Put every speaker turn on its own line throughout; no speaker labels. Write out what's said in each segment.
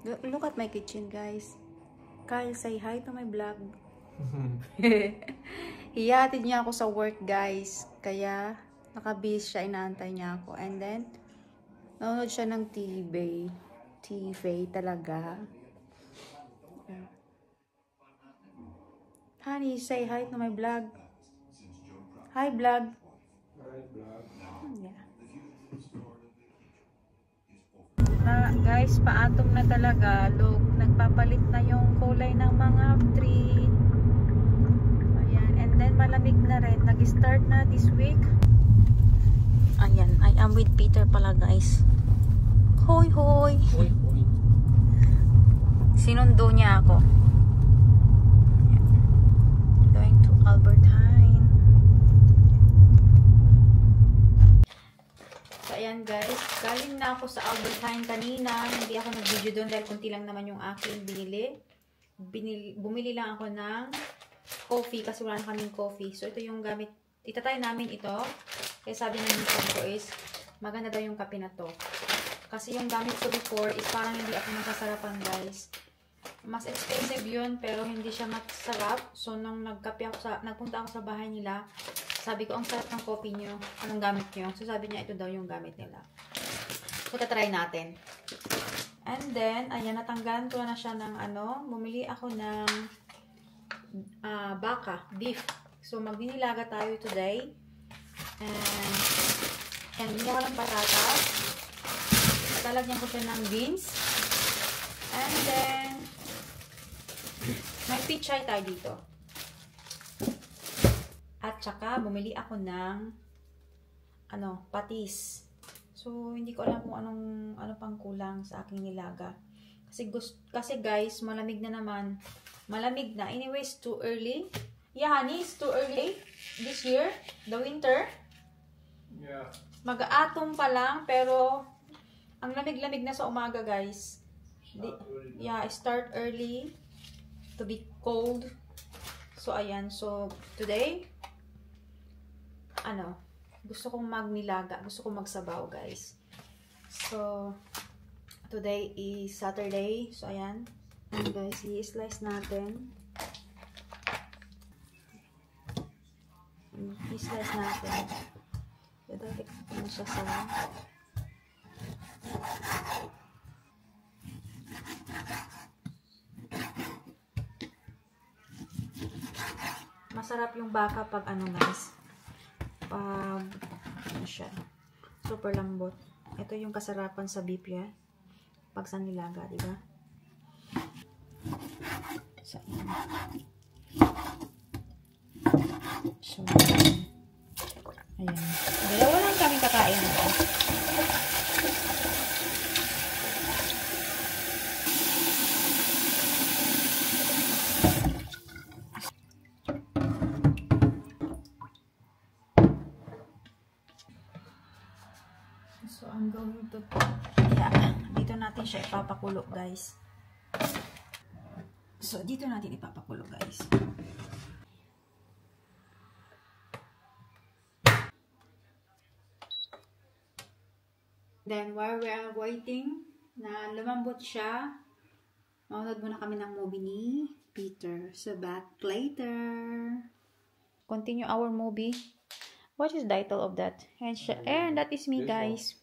Look at my kitchen, guys. Kyle, say hi to my vlog. Hihatid niya ako sa work, guys. Kaya, nakabis siya, inaantay niya ako. And then, nanonood siya ng TV. TV talaga. Honey, say hi to my vlog. Hi, vlog.
Hi, vlog.
Yeah. Guys, paatom na talaga. Look, nagpapalit na yung kulay ng mga tree. Ayan. And then, malamig na rin. Nag-start na this week. Ayan. I am with Peter pala, guys. Hoy, hoy.
Hoy, hoy.
Sinundo niya ako. Ayan. Going to Albertine. So, ayan guys, galing na ako sa Albertine kanina. Hindi ako nag-video doon dahil kunti lang naman yung aking binili. Bumili lang ako ng coffee kasi wala na kaming coffee. So, ito yung gamit. Itatry namin ito. Kaya sabi ng husband ko is, maganda daw yung kape na to. Kasi yung gamit ko before is parang hindi ako nasasarapan, guys. Mas expensive yun, pero hindi siya masarap. So, nung nagpunta ako sa bahay nila, sabi ko, ang sarap ng coffee nyo. Anong gamit nyo? So, sabi niya, ito daw yung gamit nila. So, tatry natin. And then, ayan, natanggalan ko na siya ng bumili ako ng baka, beef. So, magdinilaga tayo today. And hindi ako ng patatas. Talagyan ko siya ng beans. And then, may pichay tayo dito. At saka, bumili ako ng patis. So, hindi ko alam kung ano pang kulang sa aking nilaga. Kasi guys, malamig na naman. Malamig na. Anyways, too early. Yeah, honey, it's too early this year. The winter.
Yeah.
Mag-aatom pa lang, pero ang lamig-lamig na sa umaga, guys. Start early to be cold. So, ayan. So, today, gusto kong magnilaga. Gusto kong magsabaw, guys. So, today is Saturday. So, ayan. And guys, i-slice natin. I-slice natin. Dadalik na siya sa masarap yung baka pag guys. Pag siya. Super lambot. Ito yung kasarapan sa beef ya. Pag sa nilaga, di ba? So, ayan. Dalawa lang kami kakain. So, I'm going to dito natin siya ipapakulo, guys. So, dito natin ipapakulo, guys. Then, while we are waiting na lumambot siya, manonood muna kami ng movie ni Peter. So, back later. Continue our movie. What is the title of that? And that is me, guys.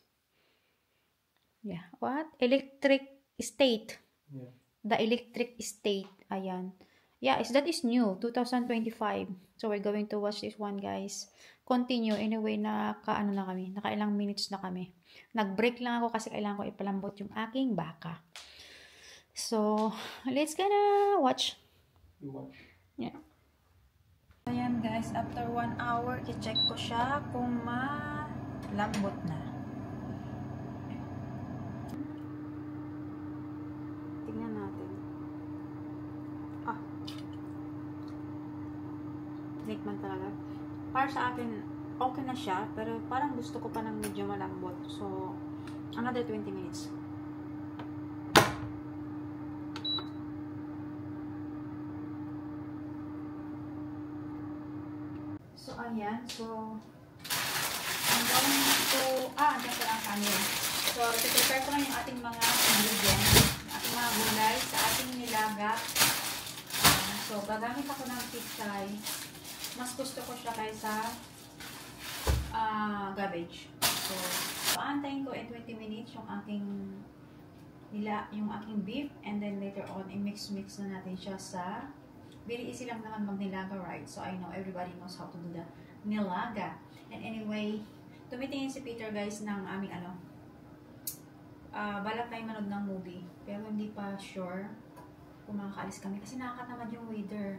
Yeah. What? Electric State.
Yeah.
The Electric State. Ayan. Yeah, that is new. 2025. So, we're going to watch this one, guys. Continue. Anyway, nakailang minutes na kami. Nag-break lang ako kasi kailangan ko ipalambot yung aking baka. So, let's gonna watch.
You watch?
Yeah. Ayan, guys. After 1 hour, i-check ko siya kung malambot na. Tingnan natin. Tikman talaga. Para sa akin, okay na siya. Pero parang gusto ko pa ng medyo malambot. So, another 20 minutes. So, ayan. So, I'm going to, andyan ko lang kami. So, prepare ko lang yung ating mga ingredients. Ating mga So, gagamit ako ng pichay. Mas gusto ko siya kaysa garbage. So, aantayin ko in 20 minutes yung aking beef, and then later on, i-mix na natin siya sa very easy lang naman mag-nilaga, right? So, I know everybody knows how to do the nilaga. And anyway, tumitingin si Peter, guys, ng aming balak tayo manood ng movie. Pero hindi pa sure kung makakaalis kami. Kasi nakakatamad yung weather.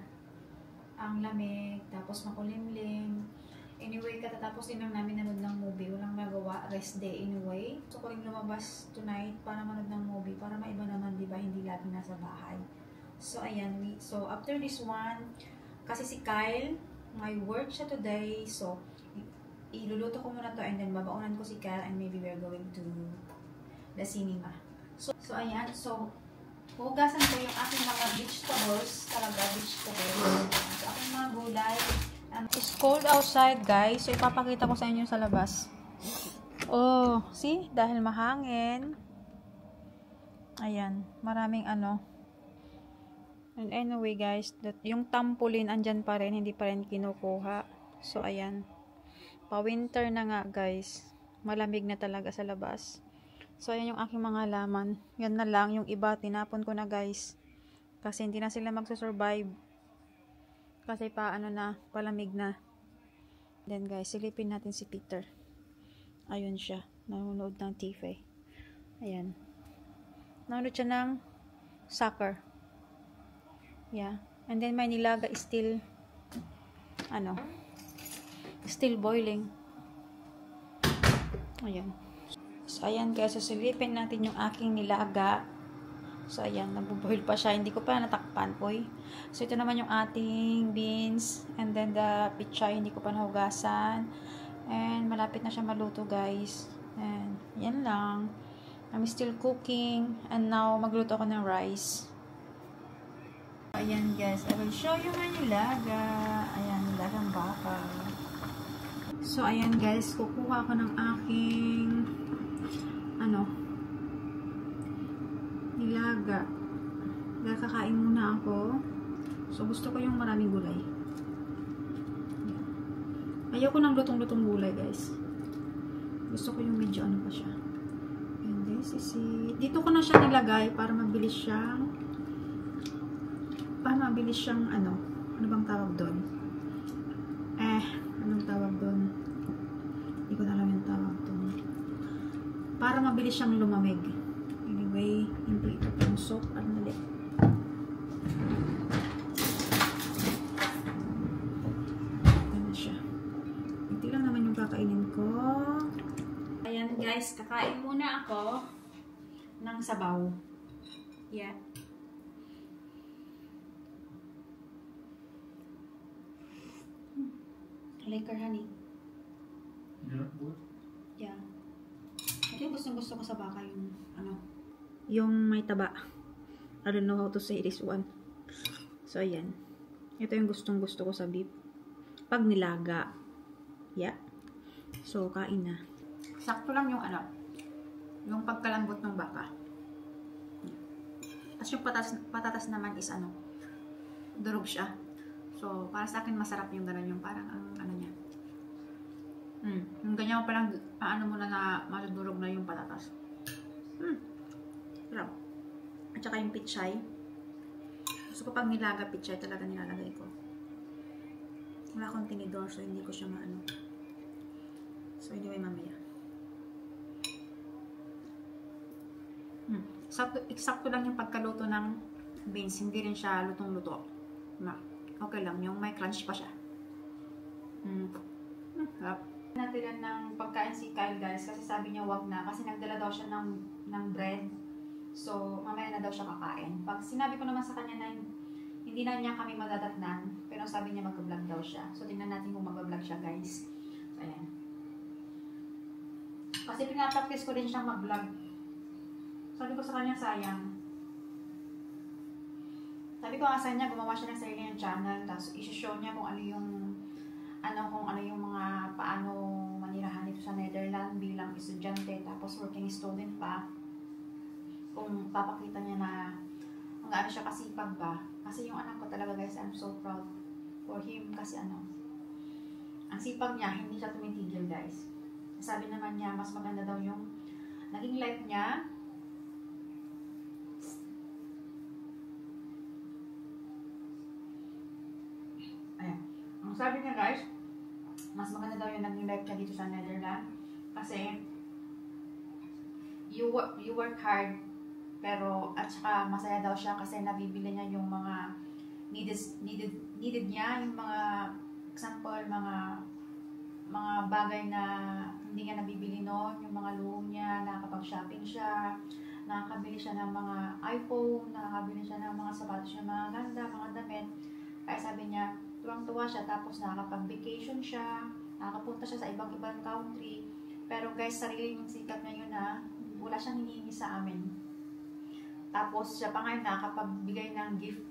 Ang lamig, tapos makulimlim. Anyway, katatapos din lang namin nanood ng movie. Walang magawa, rest day anyway. So, ko rin lumabas tonight para manood ng movie. Para maiba naman, di ba? Hindi lagi nasa bahay. So, ayan. So, after this one, kasi si Kyle, may work siya today. So, iluluto ko muna to and then babaunan ko si Kyle and maybe we're going to the cinema. So ayan. So, hugasan ko yung aking mga vegetables. Talaga, vegetables. So, aking mga gulay. It's cold outside, guys. So, ipapakita ko sa inyo sa labas. Oh, see? Dahil mahangin. Ayan. Maraming And anyway, guys, yung tampolin andyan pa rin. Hindi pa rin kinukuha. So, ayan. Pa-winter na nga, guys. Malamig na talaga sa labas. So, ayan yung aking mga laman. Yan na lang. Yung iba, tinapon ko na, guys. Kasi hindi na sila magsusurvive. Kasi palamig na. Then, guys, silipin natin si Peter. Ayun siya. Nanonood ng TV. Ayan. Nanonood siya ng soccer. Yeah. And then, my nilaga is still still boiling. Ayan. So, ayan guys. So, silipin natin yung aking nilaga. So, ayan. Nagbo-boil pa siya. Hindi ko pa natakpan. Uy. So, ito naman yung ating beans. And then, the pichay. Hindi ko pa nahugasan. And, malapit na siya maluto, guys. And, yan lang. I'm still cooking. And now, magluto ako ng rice. Ayan, guys. I will show you my nilaga. Ayan, nilagang baka. So, ayan guys, kukuha ako ng aking nilaga. Dahil kakain muna ako. So, gusto ko yung maraming gulay. Ayoko ng lutong-lutong gulay, guys. Gusto ko yung medyo pa siya. And this is it. Dito ko na siya nilagay para mabilis siyang ano bang tawag doon? Anong tawag doon? Hindi ko na alam yung tawag doon. Para mabilis siyang lumamig. Anyway, hindi ito pang soap. Ano siya. Hindi lang naman yung kakainin ko. Ayan guys, kakain muna ako ng sabaw. Yeah. Liquor, honey.
Yeah, good.
Yeah. Ito yung gustong-gusto ko sa baka, yung may taba. I don't know how to say this one. So, ayan. Ito yung gustong-gusto ko sa beef. Pag nilaga. Yeah. So, kain na. Sakto lang yung yung pagkalambot ng baka. Tapos yung patatas naman is durog siya. So, para sa akin masarap yung gano'n, yung parang niya. Yung ganyan parang muna na madudurog na yung patatas. Sarap. At saka yung pichay. Gusto ko pag nilaga pichay, talaga nilalagay ko. Wala akong tinidor, so hindi ko siya So, anyway, mamaya. Eksakto lang yung pagkaluto ng beans. Hindi rin siya lutong-luto. Okay lang. Yung may crunch pa siya. Sarap. Natilan ng pagkain si Kyle, guys. Kasi sabi niya wag na. Kasi nagdala daw siya ng bread. So, mamaya na daw siya kakain. Pag sinabi ko naman sa kanya na hindi na niya kami madadatnan. Pero sabi niya mag-vlog daw siya. So, tingnan natin kung mag-vlog siya, guys. So, ayan. Kasi pinapractice ko rin siyang mag-vlog. Sabi ko sa kanya, sayang. Sabi ko asa niya, gumawa siya ng sarili niyang channel, tapos i-show niya kung ano yung mga paano manirahan dito sa Netherlands bilang estudyante, tapos working student pa. Kung papakita niya na kung gaano siya kasipag ba. Kasi yung anak ko talaga guys, I'm so proud for him kasi ang sipag niya, hindi siya tumitigil guys. Sabi naman niya, mas maganda daw yung naging life niya. Ayan. Ang sabi niya guys, mas maganda daw yung naging life niya dito sa Netherlands. Kasi, you work hard, pero at saka masaya daw siya kasi nabibili niya yung mga needed niya, yung mga example, mga bagay na hindi niya nabibili noon, yung mga luho niya, nakakapag-shopping siya, nakakabili siya ng mga iPhone, nakakabili siya ng mga sapatos niya, mga ganda, mga damit. Kaya sabi niya, tuwang-tuwa siya, tapos nakakapag-vacation siya, nakakapunta siya sa ibang-ibang country. Pero guys, sariling sikap niya yun na wala siyang hinihingi sa amin. Tapos siya pa ngayon nakakapagbigay ng gift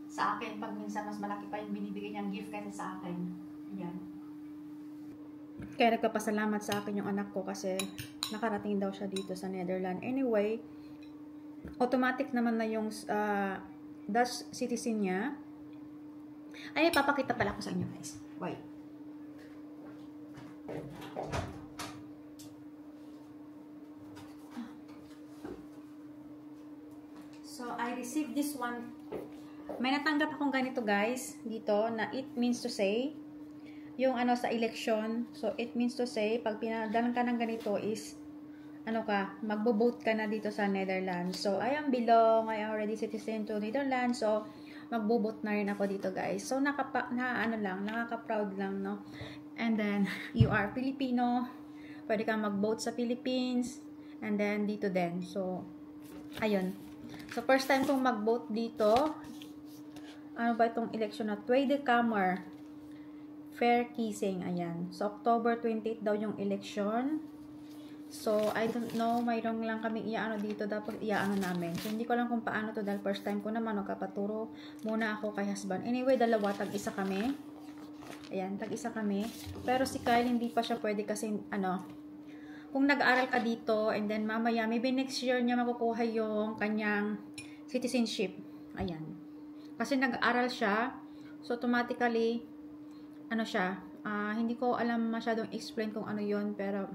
sa akin pag minsan mas malaki pa yung binibigay niyang gift kaysa sa akin. Yan. Kaya nagpapasalamat sa akin yung anak ko kasi nakarating daw siya dito sa Netherlands. Anyway, automatic naman na yung Dutch citizen niya. Ay, papakita pala ko sa inyo guys. Wait. So, I received this one. May natanggap akong ganito guys, dito, na it means to say, yung sa election. So, it means to say, pag pinadalan ka ng ganito is, magbo-vote ka na dito sa Netherlands. So, I am already citizen to Netherlands. So, magbo-vote na rin ako dito guys. So, nakaka-proud lang, no? And then, you are Filipino. Pwede kang mag-vote sa Philippines. And then, dito din. So, ayun. So, first time kong mag-vote dito. Ano ba itong election na? Tweede Kamer. Fair kissing. Ayan. So, October 28 daw yung election. So, I don't know. Mayroong lang kami dito. Dapat namin. So, hindi ko lang kung paano to dahil first time ko naman. Kapaturo muna ako kay husband. Anyway, dalawa. Tag-isa kami. Ayan. Tag-isa kami. Pero si Kyle, hindi pa siya pwede kasi, kung nag-aaral ka dito, and then mamaya, maybe next year niya makukuha yung kanyang citizenship. Ayan. Kasi nag-aaral siya, so automatically, hindi ko alam masyadong explain kung ano yun, pero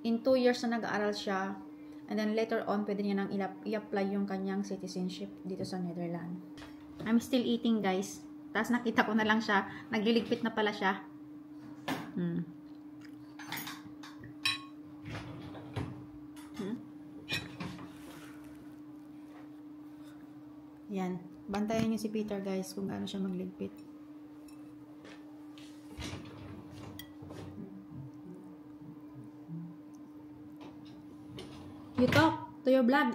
in 2 years na nag-aaral siya, and then later on, pwede niya nang i-apply yung kanyang citizenship dito sa Netherlands. I'm still eating, guys. Tapos nakita ko na lang siya, nagliligpit na pala siya. Yan. Bantayan niyo si Peter guys kung gaano siya magligpit. You talk to your vlog.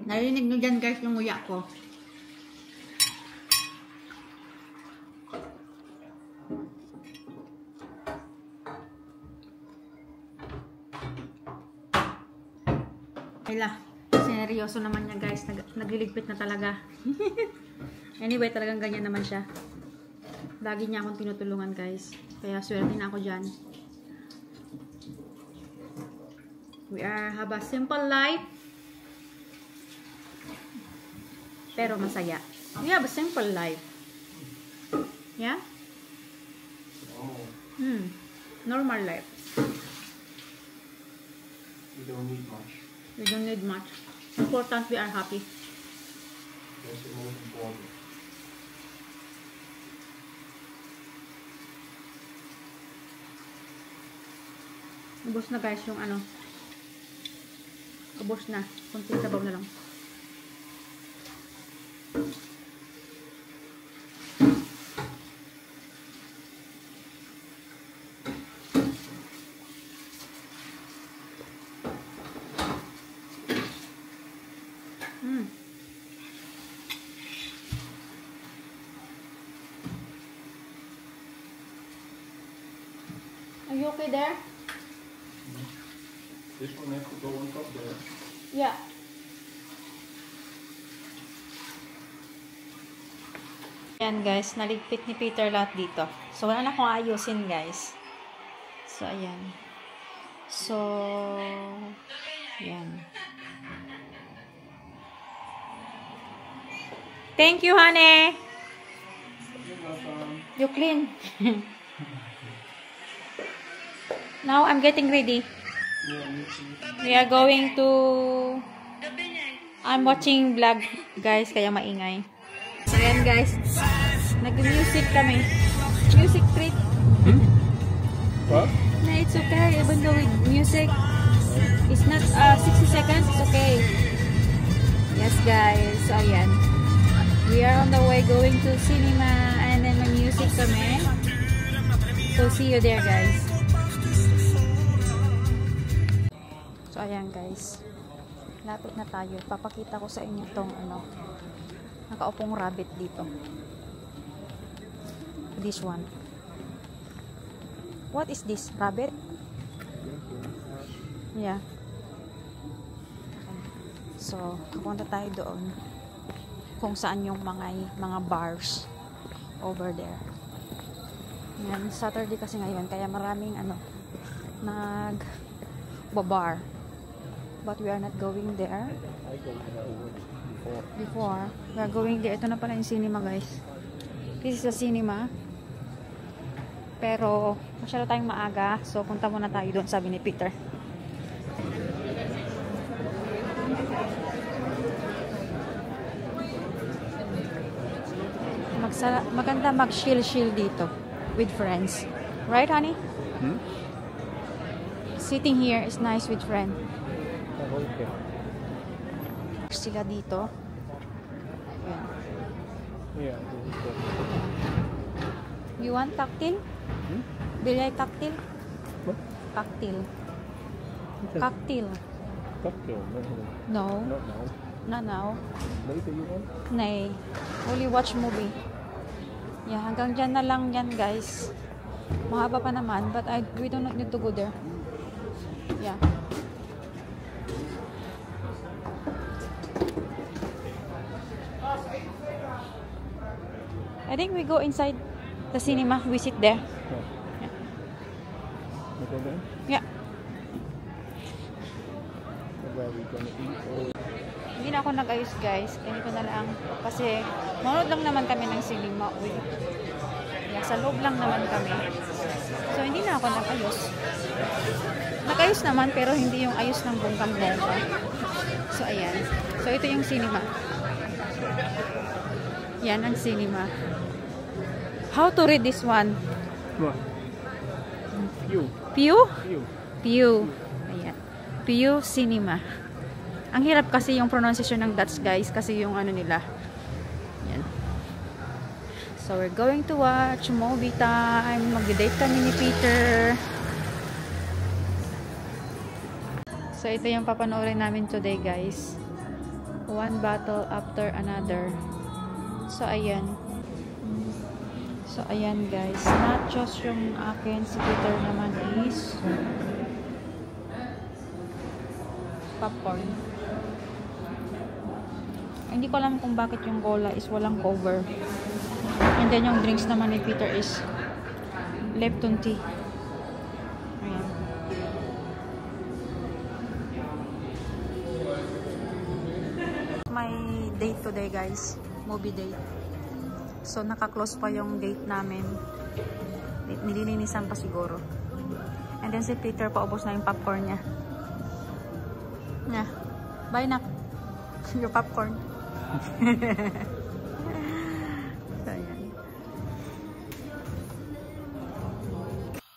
Narinig nyo dyan guys yung nguya ko. Ayla, seryoso naman niya guys. Nagliligpit na talaga. Anyway, talagang ganyan naman siya. Lagi niya akong tinutulungan guys. Kaya swerte na ako dyan. We have a simple life. Pero masaya. We have a simple life. Yeah? Normal life.
We don't need much.
We don't need much. Important, we are happy.
That's the most important.
Ubos na guys yung ubos na. Kunting sabaw na lang. Are you okay there?
This one has to go on top there.
Yeah. Ayan guys, naligpit ni Peter lahat dito. So wala na akong ayusin guys. So ayan. So, yan. Thank you, honey. You clean. Now, I'm getting ready. We are going to... I'm watching vlog, guys, kaya maingay. Ayan, guys. Nag-music kami. Music trip.
What?
No, it's okay. Even though with music, it's not 60 seconds, it's okay. Yes, guys. So, ayan. We are on the way going to cinema and then may music kami. So, see you there, guys. So, ayan, guys. Lapit na tayo. Papakita ko sa inyo itong nakaupong rabbit dito. This one. What is this? Rabbit? Yeah. So, pupunta tayo doon. Kung saan yung mga bars over there. Yan, Saturday kasi ngayon, kaya maraming nag-bar. But we are not going there. Before, we are going there. Ito na pala yung cinema, guys. This is a cinema. Pero, masyado tayong maaga. So, punta muna tayo doon, sabi ni Peter. Maganda mag-chill dito with friends. Right, honey?
Hmm?
Sitting here is nice with friends.
Okay.
Sila dito. Ayan.
Yeah.
You want cocktail?
Hmm?
Bilay cocktail?
What?
Cocktail. Cocktail.
Cocktail?
No.
Not now.
Not now.
Later you want?
Nay. Only watch movie. Yeah, hanggang dyan na lang yan, guys. Mahaba pa naman, but we do not need to go there. Yeah. I think we go inside the cinema. We sit there.
Yeah.
Yeah.
You go there?
Yeah.
Where are we gonna eat? Or...
Hindi na ako nag-ayos, guys. Ganito na lang. Kasi, manood lang naman kami ng cinema. Uy. Yeah, sa loob lang naman kami. So, hindi na ako nag-ayos. Nag-ayos naman, pero hindi yung ayos ng bonggang-bongga. So, ayan. So, ito yung cinema. Yan ang cinema. How to read this one?
What? Pew.
Pew?
Pew.
Pew. Ayan. Pew Cinema. Ang hirap kasi yung pronunciation ng Dutch, guys, kasi yung nila. Yan. So, we're going to watch movie time. Mag-date kami ni Peter. So, ito yung papanoorin namin today, guys. One battle after another. So, ayan. So, ayan, guys. Nachos yung akin. Si Peter naman is popcorn. Hindi ko alam kung bakit yung cola is walang cover. And then yung drinks naman ni Peter is Lipton tea. Ayan. My date today, guys. Movie date. So, naka-close pa yung date namin. Nililinisan pa siguro. And then si Peter, paubos na yung popcorn niya. Yeah. Bye na. Your popcorn. So, ayan.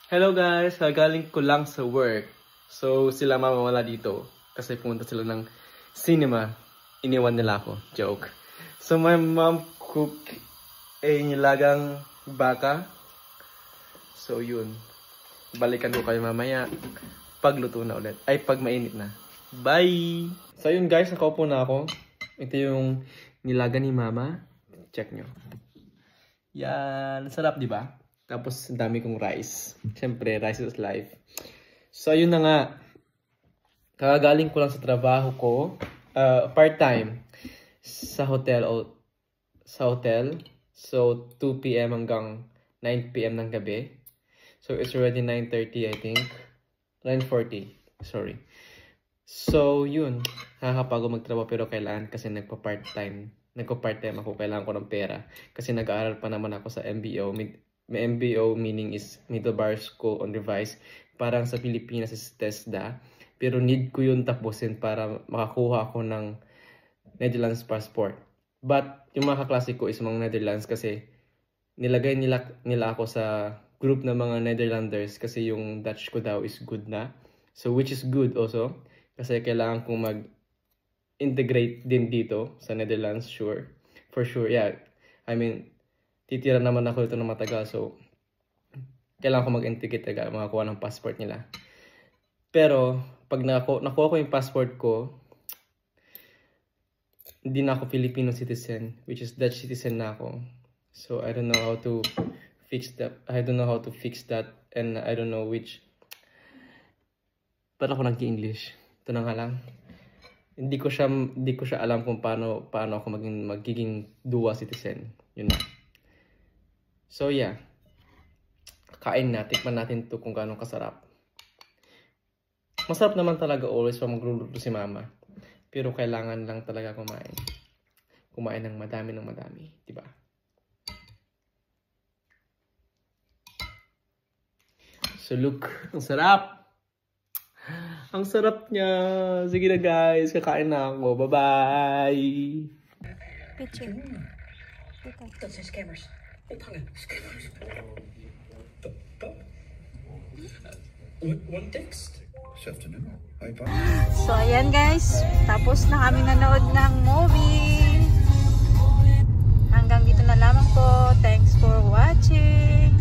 Hello guys! Galing ko lang sa work. So, sila mamawala dito. Kasi pumunta sila ng cinema. Iniwan nila ako. Joke. So, my mom cook nilagang baka. So, yun. Balikan ko kayo mamaya. Pagluto na ulit. Ay, pag mainit na. Bye! So, yun guys. Nakaupo na ako. Ito yung nilaga ni mama. Check nyo. Yan. Sarap, di ba? Tapos, dami kong rice. Siyempre, rice is life. So, yun na nga. Kakagaling ko lang sa trabaho ko. Part-time. Sa hotel. So, 2 p.m. hanggang 9 p.m. ng gabi. So, it's already 9:30, I think. 9:40. Sorry. So, yun. Nakakapagod magtrabaho pero kailangan kasi nagpa-part-time ako. Kailangan ko ng pera. Kasi nag-aaral pa naman ako sa MBO. May MBO meaning is Middle Bar School on Revise. Parang sa Pilipinas is TESDA. Pero need ko yun tapusin para makakuha ako ng Netherlands passport. But, yung mga kaklase ko is mga Netherlands kasi nilagay nila ako sa group ng mga Netherlanders kasi yung Dutch ko daw is good na. So, which is good also. Kasi kailangan kong mag-integrate din dito sa Netherlands, sure. For sure, yeah. I mean, titira naman ako dito ng matagal. So, kailangan ko mag-integrate agad, makakuha ng passport nila. Pero, pag nakuha ko yung passport ko, hindi na ako Filipino citizen, which is Dutch citizen na ako. So, I don't know how to fix that. And I don't know which. Paano ako nag-English? Ito na nga lang. Hindi ko siya alam kung paano ako magiging dual citizen. Yun na. So, yeah. Kain na. Tikman natin to kung gaano kasarap. Masarap naman talaga always pag magluluto si mama. Pero kailangan lang talaga kumain. Kumain ng madami. Diba? So look, ang sarap! Ang sarap niya! Sige na guys, kakain na ako. Bye-bye!
Picture.
Dat zijn scammers. Ophangen. Scammers. One text. Hetzelfde nummer.
So, ayan guys. Tapos na kami nanood ng movie. Hanggang dito na lamang po. Thanks for watching.